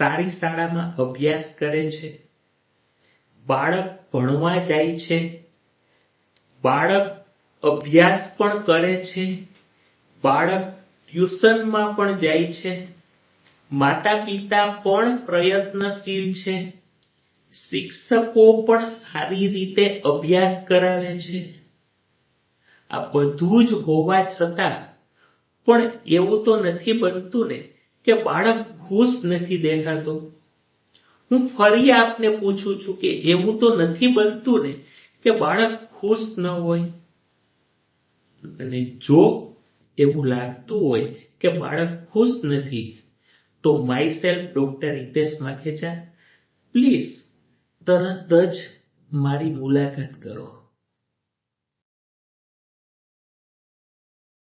સારી શાળામાં અભ્યાસ કરે છે, બાળક ભણવા જાય છે, બાળક અભ્યાસ પણ કરે છે, બાળક ટ્યુશનમાં પણ જાય છે, માતા પિતા પણ પ્રયત્નશીલ છે, શિક્ષકો પણ સારી રીતે અભ્યાસ કરાવે છે. આ બધું જ હોવા છતાં પણ એવું તો નથી બનતું ને કે બાળક ખુશ નથી દેખાતો. હું ફરી આપને પૂછું છું કે એવું તો નથી બનતું ને કે બાળક ખુશ ન હોય. અને જો એવું લાગતું હોય કે બાળક ખુશ નથી તો myself doctor Hitesh Makhecha please તરત જ મારી મુલાકાત કરો.